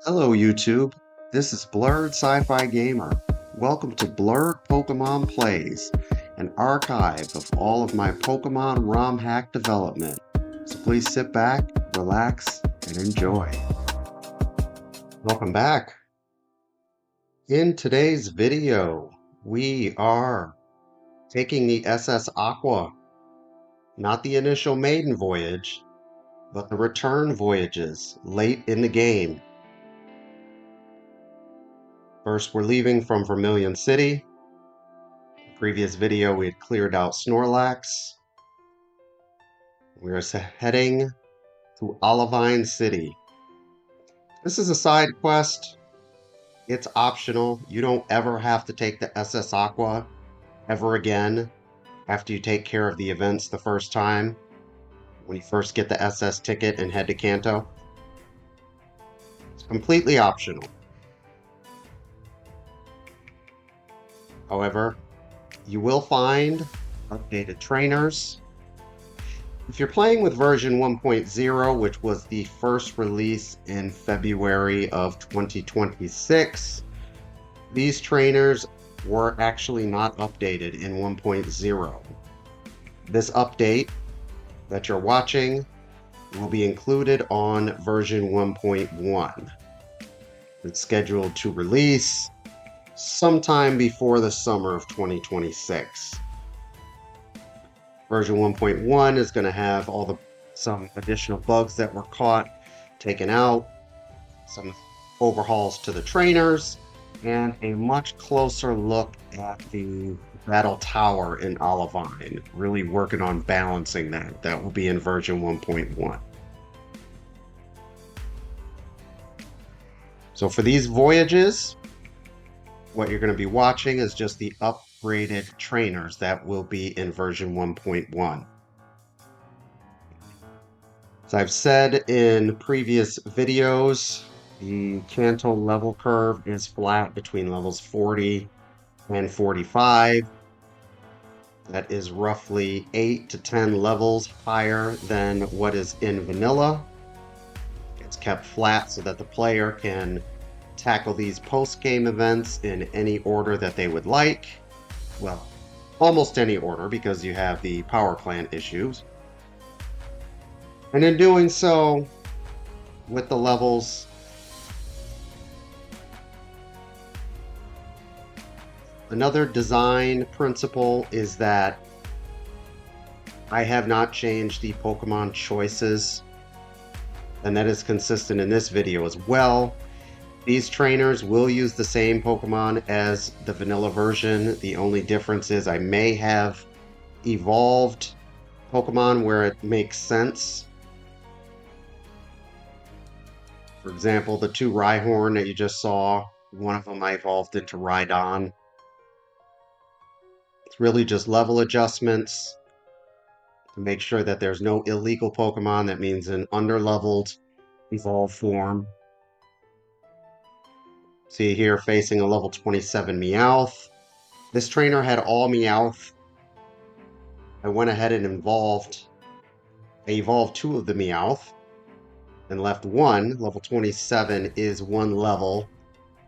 Hello YouTube, this is BlerdSciFiGamer. Welcome to Blerd Pokemon Plays, an archive of all of my Pokemon ROM hack development. So please sit back, relax, and enjoy. Welcome back. In today's video, we are taking the SS Aqua, not the initial maiden voyage, but the return voyages late in the game. First, we're leaving from Vermillion City. Previous video, we had cleared out Snorlax. We are heading to Olivine City. This is a side quest. It's optional. You don't ever have to take the SS Aqua ever again after you take care of the events the first time. When you first get the SS ticket and head to Kanto. It's completely optional. However, you will find updated trainers. If you're playing with version 1.0, which was the first release in February of 2026, these trainers were actually not updated in 1.0. This update that you're watching will be included on version 1.1. It's scheduled to release sometime before the summer of 2026. Version 1.1 is going to have some additional bugs that were caught, taken out, some overhauls to the trainers, and a much closer look at the battle tower in Olivine. Really working on balancing that. That will be in version 1.1. So for these voyages, what you're going to be watching is just the upgraded trainers that will be in version 1.1. As I've said in previous videos, the Kanto level curve is flat between levels 40 and 45. That is roughly 8 to 10 levels higher than what is in vanilla. It's kept flat so that the player can tackle these post-game events in any order that they would like. Well, almost any order, because you have the power plant issues. And in doing so, with the levels, another design principle is that I have not changed the Pokemon choices, and that is consistent in this video as well. These trainers will use the same Pokemon as the vanilla version. The only difference is I may have evolved Pokemon where it makes sense. For example, the two Rhyhorn that you just saw, one of them I evolved into Rhydon. It's really just level adjustments to make sure that there's no illegal Pokemon. That means an underleveled evolved form. See here, facing a level 27 Meowth. This trainer had all Meowth. I went ahead and evolved. I evolved two of the Meowth and left one. Level 27 is one level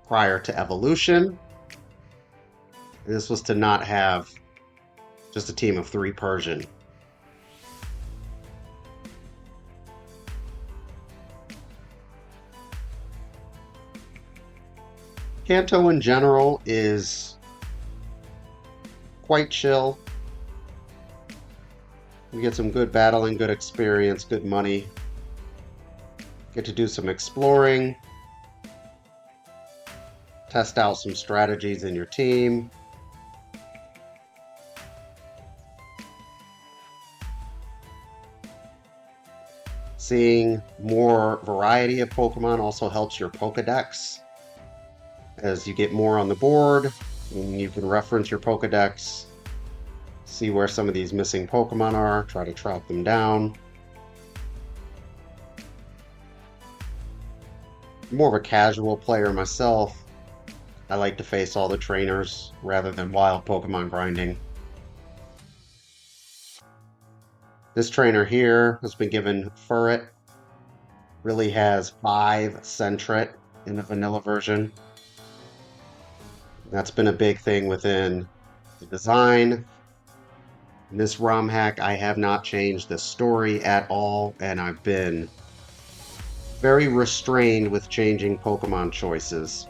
prior to evolution. And this was to not have just a team of 3 Persian. Kanto in general is quite chill. You get some good battling, good experience, good money. Get to do some exploring. Test out some strategies in your team. Seeing more variety of Pokemon also helps your Pokedex. As you get more on the board, and you can reference your Pokedex, see where some of these missing Pokemon are, try to track them down. I'm more of a casual player myself. I like to face all the trainers rather than wild Pokemon grinding. This trainer here has been given Furret. Really has 5 Sentret. in the vanilla version. That's been a big thing within the design. In this ROM hack, I have not changed the story at all, and I've been very restrained with changing Pokemon choices.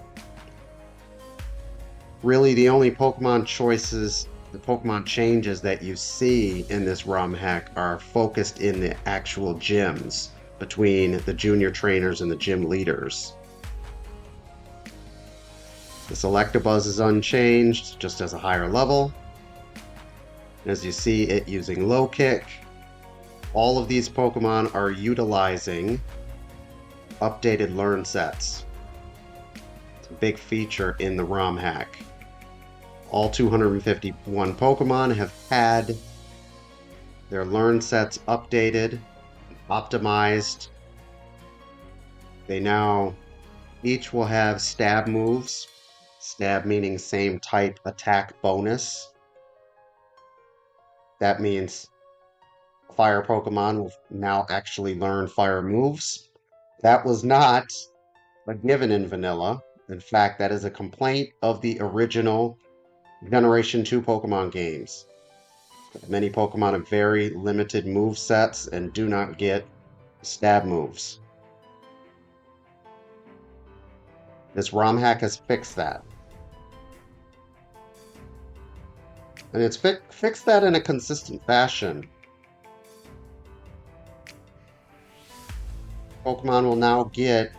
Really, the only Pokemon choices, the Pokemon changes that you see in this ROM hack are focused in the actual gyms between the junior trainers and the gym leaders. The Electabuzz is unchanged, just as a higher level. As you see it using Low Kick, all of these Pokemon are utilizing updated learn sets. It's a big feature in the ROM hack. All 251 Pokemon have had their learn sets updated, optimized. They now each will have stab moves. Stab meaning same type attack bonus. That means fire Pokemon will now actually learn fire moves. That was not a given in vanilla. In fact, that is a complaint of the original Generation 2 Pokemon games. Many Pokemon have very limited move sets and do not get stab moves. This ROM hack has fixed that. And it's fixed that in a consistent fashion. Pokemon will now get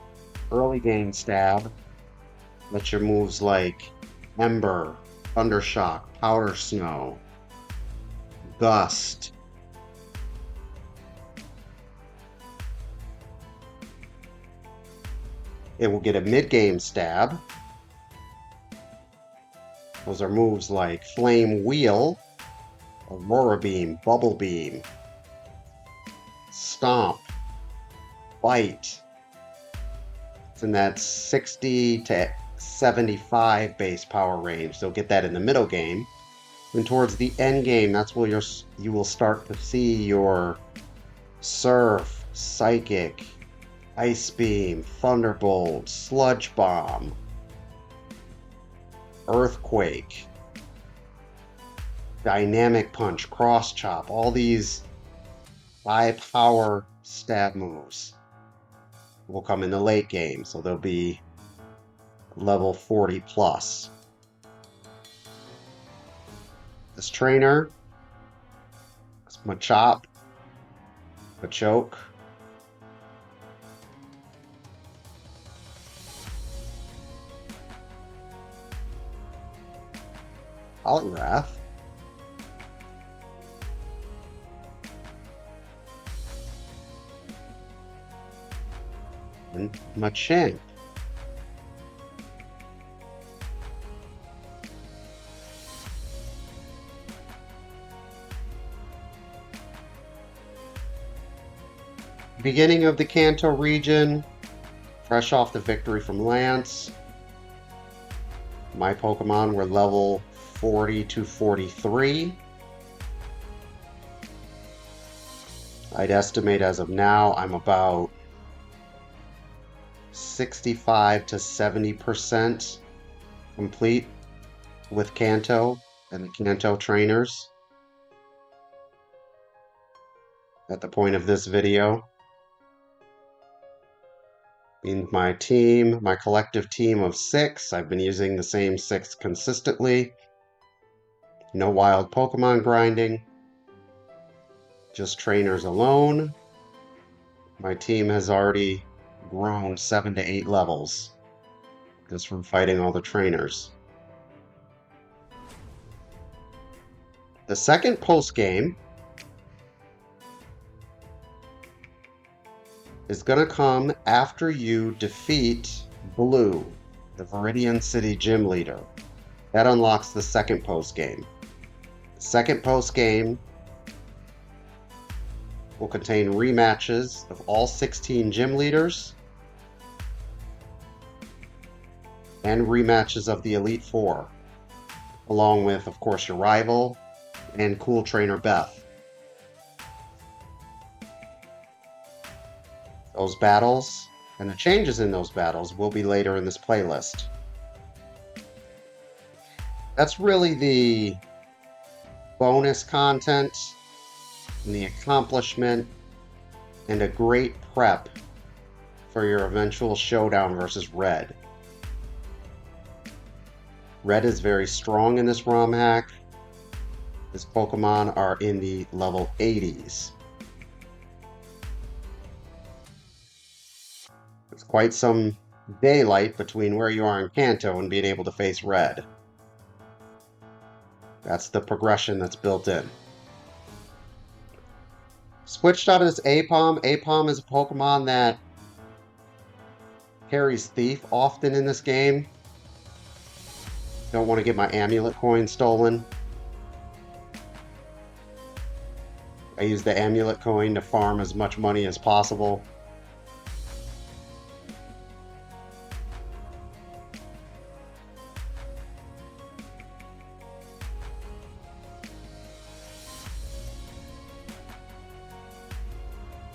early game stab. Let your moves like Ember, Thundershock, Powder Snow, Gust. It will get a mid-game stab. Those are moves like Flame Wheel, Aurora Beam, Bubble Beam, Stomp, Bite. It's in that 60 to 75 base power range. They'll get that in the middle game. And towards the end game, that's where you will start to see your Surf, Psychic, Ice Beam, Thunderbolt, Sludge Bomb, Earthquake, Dynamic Punch, Cross Chop, all these high power stab moves will come in the late game, so they'll be level 40 plus. This trainer is Machop, Machoke, Poliwrath, and Machamp. Beginning of the Kanto region, fresh off the victory from Lance. My Pokemon were level 40 to 43. I'd estimate as of now I'm about 65 to 70% complete with Kanto and the Kanto trainers at the point of this video. In my team, my collective team of 6, I've been using the same 6 consistently. No wild Pokemon grinding, just trainers alone. My team has already grown 7 to 8 levels just from fighting all the trainers. The second post-game is going to come after you defeat Blue, the Vermillion City gym leader. That unlocks the second post-game. The second post-game will contain rematches of all 16 gym leaders and rematches of the Elite Four, along with, of course, your rival and cool trainer Beth. Those battles And the changes in those battles will be later in this playlist. That's really the bonus content and the accomplishment and a great prep for your eventual showdown versus Red. Red is very strong in this ROM hack. His Pokemon are in the level 80s. There's quite some daylight between where you are in Kanto and being able to face Red. That's the progression that's built in. Switched out of this Apom. Apom is a Pokemon that carries Thief often in this game. Don't want to get my amulet coin stolen. I use the amulet coin to farm as much money as possible.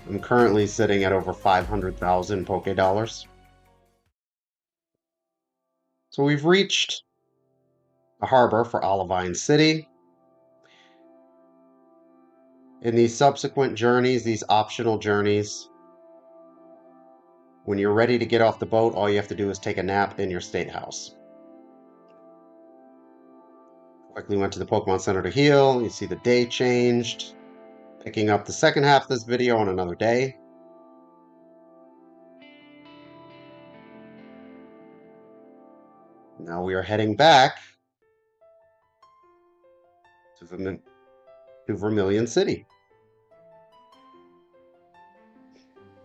I'm currently sitting at over 500,000 Poké Dollars. So we've reached a harbor for Olivine City. In these subsequent journeys, these optional journeys, when you're ready to get off the boat, all you have to do is take a nap in your state house. Quickly went to the Pokemon Center to heal. You see the day changed. Picking up the second half of this video on another day. Now we are heading back to Vermillion City.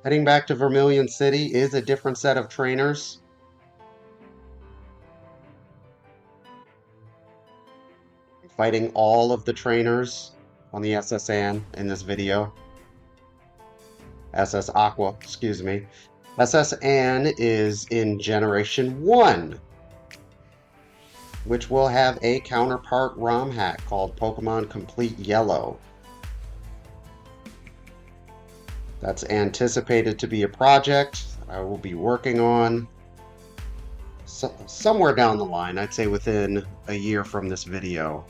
Heading back to Vermillion City is a different set of trainers. I'm fighting all of the trainers on the SS Anne in this video. SS Aqua, excuse me. SS Anne is in Generation 1, which will have a counterpart ROM hack called Pokemon Complete Yellow. That's anticipated to be a project I will be working on somewhere down the line. I'd say within a year from this video.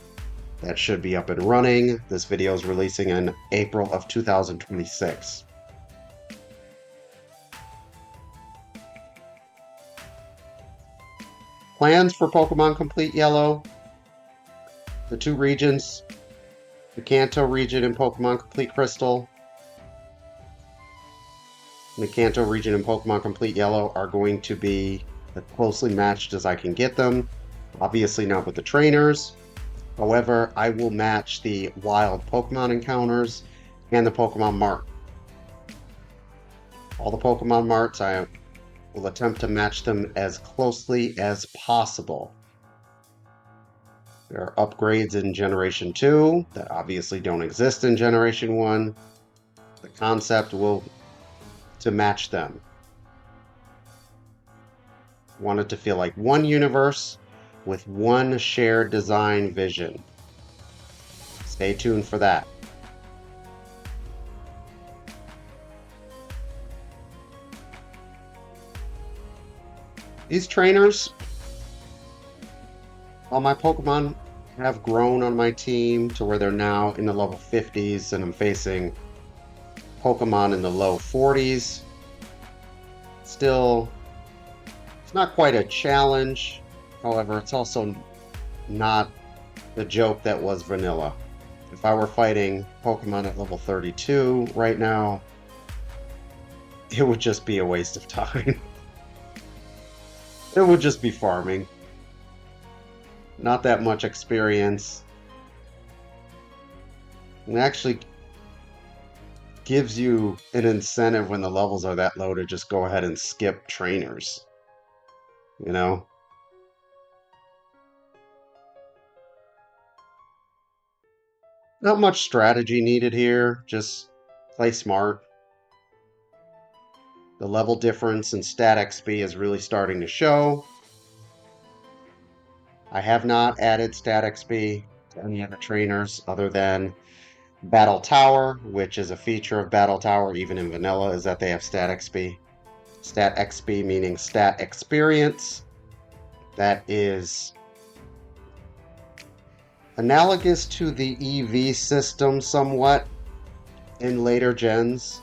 That should be up and running. This video is releasing in April of 2026. Plans for Pokemon Complete Yellow. The two regions, the Kanto region in Pokemon Complete Crystal, and the Kanto region in Pokemon Complete Yellow are going to be as closely matched as I can get them. Obviously not with the trainers. However, I will match the wild Pokemon encounters and the Pokemon Mart. All the Pokemon Marts, I will attempt to match them as closely as possible. There are upgrades in Generation 2 that obviously don't exist in Generation 1. The concept will to match them. Want it to feel like one universe with one shared design vision. Stay tuned for that. These trainers, all my Pokemon have grown on my team to where they're now in the level 50s, and I'm facing Pokemon in the low 40s. Still, it's not quite a challenge. However, it's also not the joke that was vanilla. If I were fighting Pokemon at level 32 right now, it would just be a waste of time. It would just be farming. Not that much experience. And actually gives you an incentive when the levels are that low to just go ahead and skip trainers. You know? Not much strategy needed here, just play smart. The level difference in stat XP is really starting to show. I have not added stat XP to any other trainers other than Battle Tower, which is a feature of Battle Tower, even in vanilla, is that they have stat XP. Stat XP meaning stat experience. That is analogous to the EV system somewhat in later gens.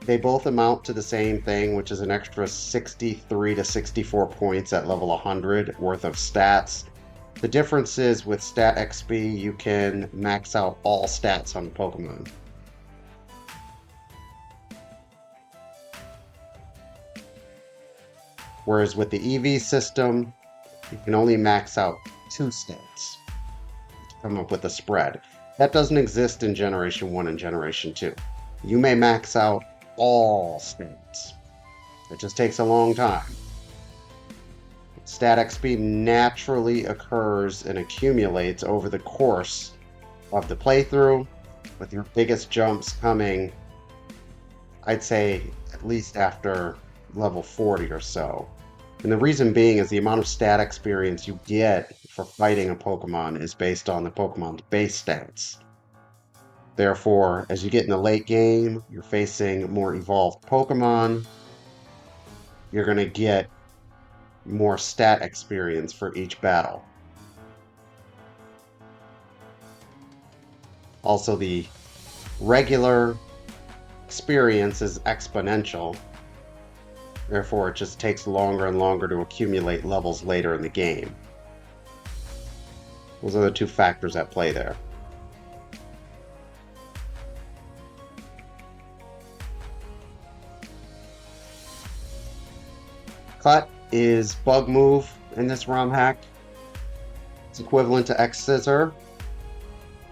They both amount to the same thing, which is an extra 63 to 64 points at level 100 worth of stats. The difference is with Stat XP, you can max out all stats on the Pokemon. Whereas with the EV system, you can only max out 2 stats to come up with a spread. That doesn't exist in Generation 1 and Generation 2. You may max out all stats. It just takes a long time. Stat XP naturally occurs and accumulates over the course of the playthrough, with your biggest jumps coming, I'd say, at least after level 40 or so. And the reason being is the amount of stat experience you get for fighting a Pokemon is based on the Pokemon's base stats. Therefore, as you get in the late game, you're facing more evolved Pokemon, you're going to get more stat experience for each battle. Also, the regular experience is exponential. Therefore, it just takes longer and longer to accumulate levels later in the game. Those are the two factors at play there. Cut is Bug Move in this ROM hack. It's equivalent to X Scissor.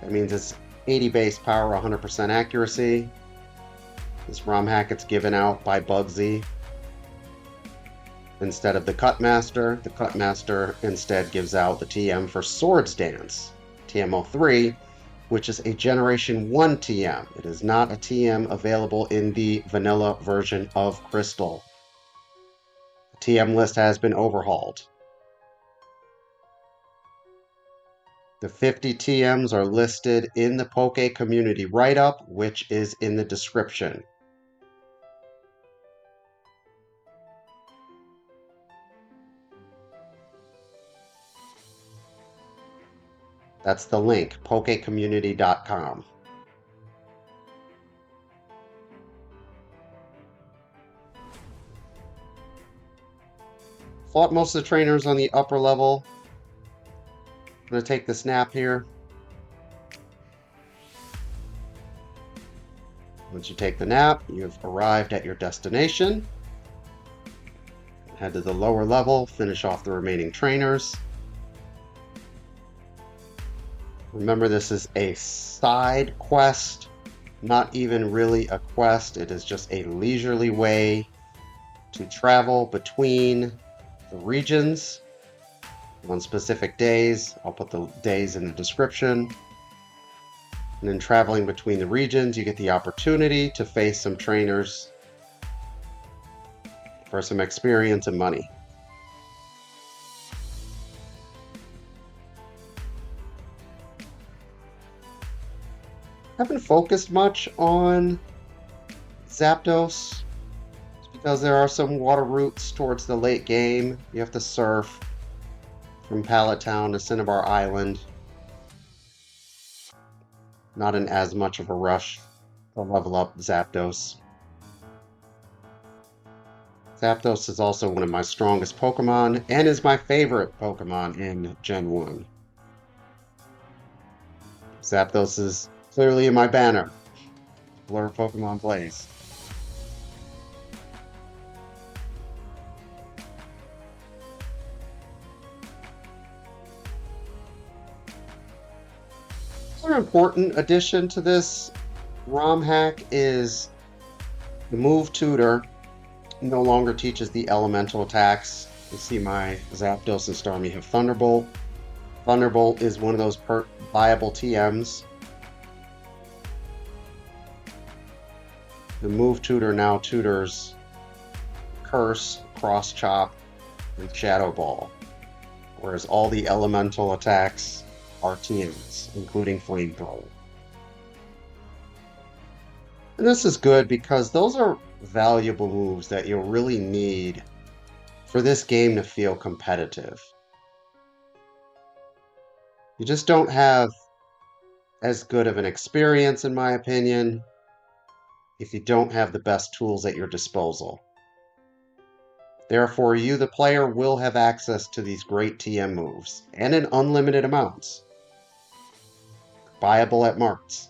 That means it's 80 base power, 100% accuracy. This ROM hack gets given out by Bugsy instead of the Cut Master. The Cut Master instead gives out the TM for Swords Dance, TM03, which is a Generation 1 TM. It is not a TM available in the vanilla version of Crystal. The TM list has been overhauled. The 50 TMs are listed in the Poke Community write-up, which is in the description. That's the link, pokecommunity.com. Fought most of the trainers on the upper level. I'm going to take the snap here. Once you take the nap, you've arrived at your destination. Head to the lower level, finish off the remaining trainers. Remember, this is a side quest, not even really a quest. It is just a leisurely way to travel between the regions on specific days. I'll put the days in the description. And then traveling between the regions, you get the opportunity to face some trainers for some experience and money. Haven't focused much on Zapdos because there are some water routes towards the late game. You have to surf from Pallet Town to Cinnabar Island. Not in as much of a rush to level up Zapdos. Zapdos is also one of my strongest Pokemon and is my favorite Pokemon in Gen 1. Zapdos is clearly in my banner. Blerd Pokemon Plays. Another important addition to this ROM hack is the Move Tutor no longer teaches the elemental attacks. You see my Zapdos and Starmie have Thunderbolt. Thunderbolt is one of those viable TMs. The Move Tutor now tutors Curse, Cross Chop, and Shadow Ball, whereas all the elemental attacks are TMs, including Flamethrower. And this is good because those are valuable moves that you'll really need for this game to feel competitive. You just don't have as good of an experience, in my opinion, if you don't have the best tools at your disposal. Therefore, you, the player, will have access to these great TM moves, and in unlimited amounts. Buyable at marts.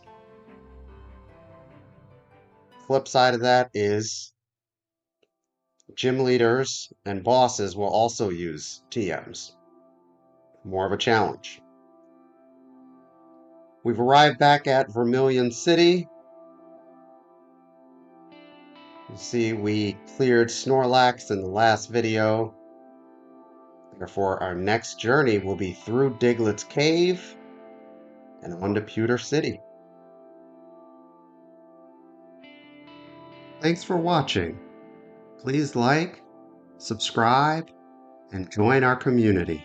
Flip side of that is gym leaders and bosses will also use TMs. More of a challenge. We've arrived back at Vermillion City. You see, we cleared Snorlax in the last video. Therefore, our next journey will be through Diglett's Cave and on to Pewter City. Thanks for watching. Please like, subscribe, and join our community.